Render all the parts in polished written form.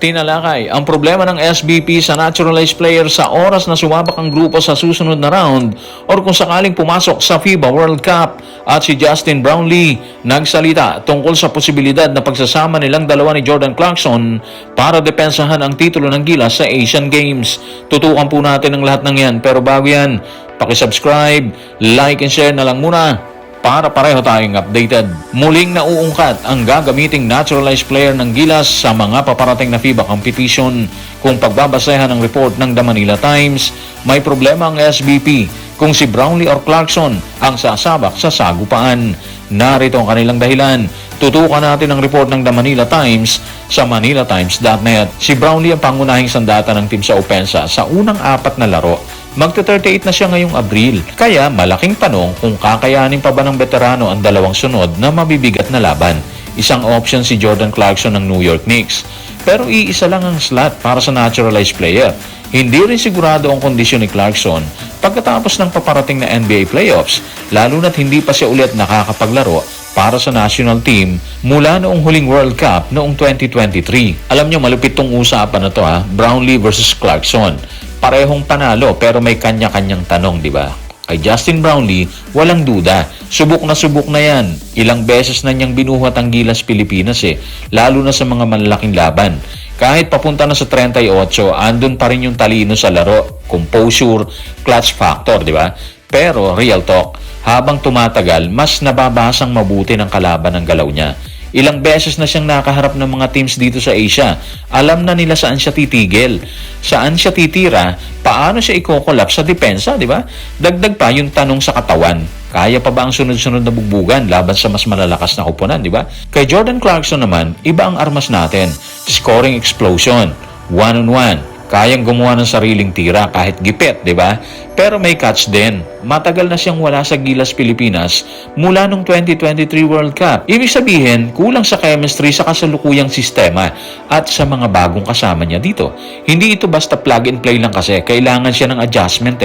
Tinalakay ang problema ng SBP sa naturalized player sa oras na sumabak ang grupo sa susunod na round or kung sakaling pumasok sa FIBA World Cup. At si Justin Brownlee nagsalita tungkol sa posibilidad na pagsasama nilang dalawa ni Jordan Clarkson para depensahan ang titulo ng Gilas sa Asian Games. Tutukan po natin ang lahat ng yan, pero bago yan, pakisubscribe, like and share na lang muna para pareho tayong updated. Muling nauungkat ang gagamiting naturalized player ng Gilas sa mga paparating na FIBA competition. Kung pagbabasehan ng report ng The Manila Times, may problema ang SBP kung si Brownlee or Clarkson ang sasabak sa sagupaan. Narito ang kanilang dahilan. Tutukan natin ang report ng The Manila Times sa manilatimes.net. Si Brownlee ang pangunahing sandata ng team sa opensa sa unang 4 na laro. Magta-38 na siya ngayong Abril. Kaya malaking tanong kung kakayanin pa ba ng veterano ang dalawang sunod na mabibigat na laban. Isang option si Jordan Clarkson ng New York Knicks. Pero iisa lang ang slot para sa naturalized player. Hindi rin sigurado ang kondisyon ni Clarkson pagkatapos ng paparating na NBA playoffs, lalo na't hindi pa siya ulit nakakapaglaro para sa national team mula noong huling World Cup noong 2023. Alam nyo, malupit tong usapan na to Brownlee versus Clarkson. Parehong panalo pero may kanya-kanyang tanong, di ba? Kay Justin Brownlee, walang duda. Subok na yan. Ilang beses na niyang binuhat ang Gilas Pilipinas lalo na sa mga malalaking laban. Kahit papunta na sa 38, andun pa rin yung talino sa laro, composure, clutch factor, di ba? Pero real talk, habang tumatagal, mas nababasang mabuti ng kalaban ng galaw niya. Ilang beses na siyang nakaharap ng mga teams dito sa Asia. Alam na nila saan siya titigil, saan siya titira, paano siya ikokolap sa depensa, di ba? Dagdag pa yung tanong sa katawan. Kaya pa ba ang sunod-sunod na bugbugan laban sa mas malalakas na koponan, di ba? Kay Jordan Clarkson naman, iba ang armas natin. Scoring explosion, one-on-one. Kayang gumawa ng sariling tira kahit gipit, di ba? Pero may catch din. Matagal na siyang wala sa Gilas Pilipinas mula nung 2023 World Cup. Ibig sabihin, kulang sa chemistry sa kasalukuyang sistema at sa mga bagong kasama niya dito. Hindi ito basta plug and play lang kasi. Kailangan siya ng adjustment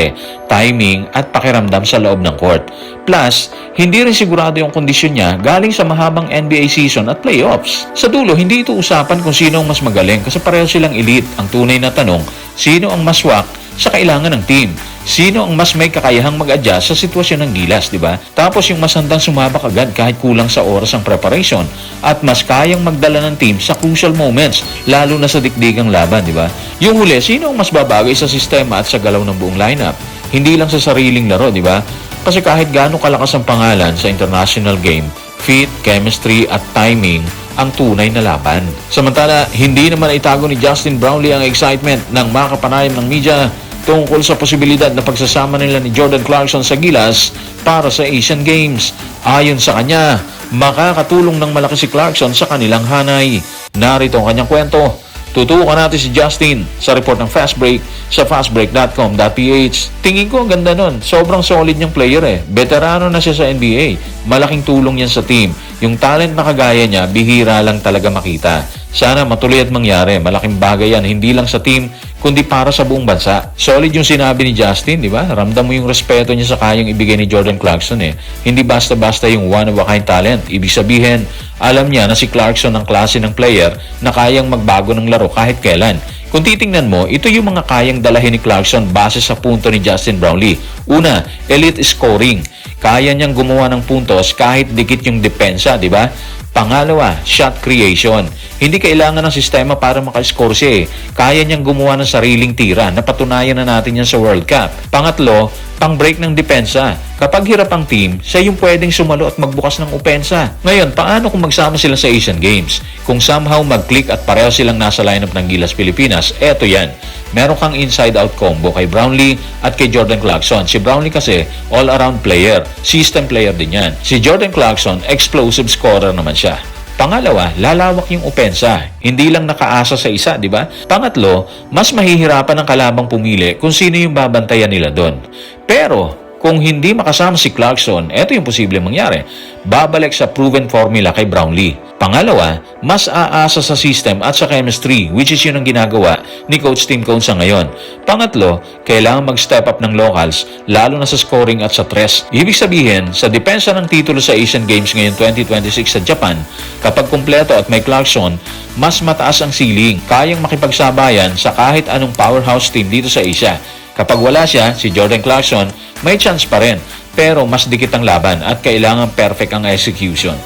timing at pakiramdam sa loob ng court. Plus, hindi rin sigurado yung kondisyon niya galing sa mahabang NBA season at playoffs. Sa dulo, hindi ito usapan kung sino ang mas magaling kasi pareho silang elite. Ang tunay na tanong, sino ang mas swak sa kailangan ng team? Sino ang mas may kakayahang mag-adjust sa sitwasyon ng Gilas, di ba? Tapos yung mas handang sumabak agad kahit kulang sa oras ang preparation at mas kayang magdala ng team sa crucial moments, lalo na sa dikdigang laban, di ba? Yung huli, sino ang mas babagay sa sistema at sa galaw ng buong lineup? Hindi lang sa sariling laro, di ba? Kasi kahit gaano kalakas ang pangalan sa international game, fit, chemistry at timing ang tunay na laban. Samantala, hindi naman itago ni Justin Brownlee ang excitement ng makapanayam ng media tungkol sa posibilidad na pagsasama nila ni Jordan Clarkson sa Gilas para sa Asian Games. Ayon sa kanya, makakatulong ng malaki si Clarkson sa kanilang hanay. Narito ang kanyang kwento. Tutukan natin si Justin sa report ng Fast Break sa fastbreak.com.ph. Tingin ko ang ganda nun. Sobrang solid niyang player Veterano na siya sa NBA. Malaking tulong yan sa team. Yung talent na kagaya niya, bihira lang talaga makita. Sana matuloy at mangyari. Malaking bagay yan, hindi lang sa team, kundi para sa buong bansa. Solid yung sinabi ni Justin, di ba? Ramdam mo yung respeto niya sa kayang ibigay ni Jordan Clarkson Hindi basta-basta yung one-of-a-kind talent. Ibig sabihin, alam niya na si Clarkson ang klase ng player na kayang magbago ng laro kahit kailan. Kung titingnan mo, ito yung mga kayang dalahin ni Clarkson base sa punto ni Justin Brownlee. Una, elite scoring. Kaya niyang gumawa ng puntos kahit dikit yung depensa, di ba? Pangalawa, shot creation. Hindi kailangan ng sistema para makascore siya Kaya niyang gumawa ng sariling tira. Napatunayan na natin yan sa World Cup. Pangatlo, pang-break ng depensa. Kapag hirap ang team, siya yung pwedeng sumalo at magbukas ng opensa. Ngayon, paano kung magsama sila sa Asian Games? Kung somehow mag-click at pareho silang nasa lineup ng Gilas Pilipinas, eto yan. Meron kang inside-out combo kay Brownlee at kay Jordan Clarkson. Si Brownlee kasi, all-around player. System player din yan. Si Jordan Clarkson, explosive scorer naman siya. Pangalawa, lalawak yung opensa. Hindi lang nakaasa sa isa, di ba? Pangatlo, mas mahihirapan ang kalabang pumili kung sino yung babantayan nila doon. Pero, Kung hindi makasama si Clarkson, ito yung posibleng mangyari. Babalik sa proven formula kay Brownlee. Pangalawa, mas aasa sa system at sa chemistry, which is yun ang ginagawa ni Coach Tim Cone sa ngayon. Pangatlo, kailangan mag-step up ng locals, lalo na sa scoring at sa tres. Ibig sabihin, sa depensa ng titulo sa Asian Games ngayon 2026 sa Japan, kapag kumpleto at may Clarkson, mas mataas ang ceiling, kayang makipagsabayan sa kahit anong powerhouse team dito sa Asia. Kapag wala siya, si Jordan Clarkson, may chance pa rin, pero mas dikit ang laban at kailangan perfect ang execution.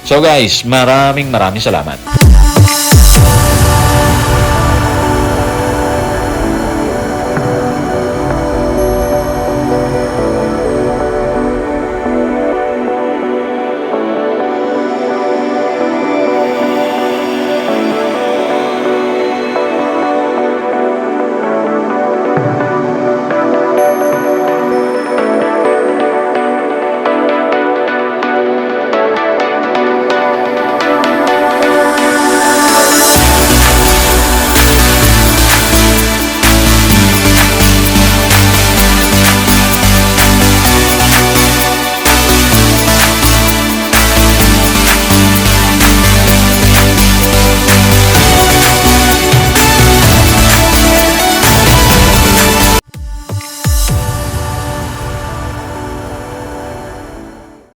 So guys, maraming salamat.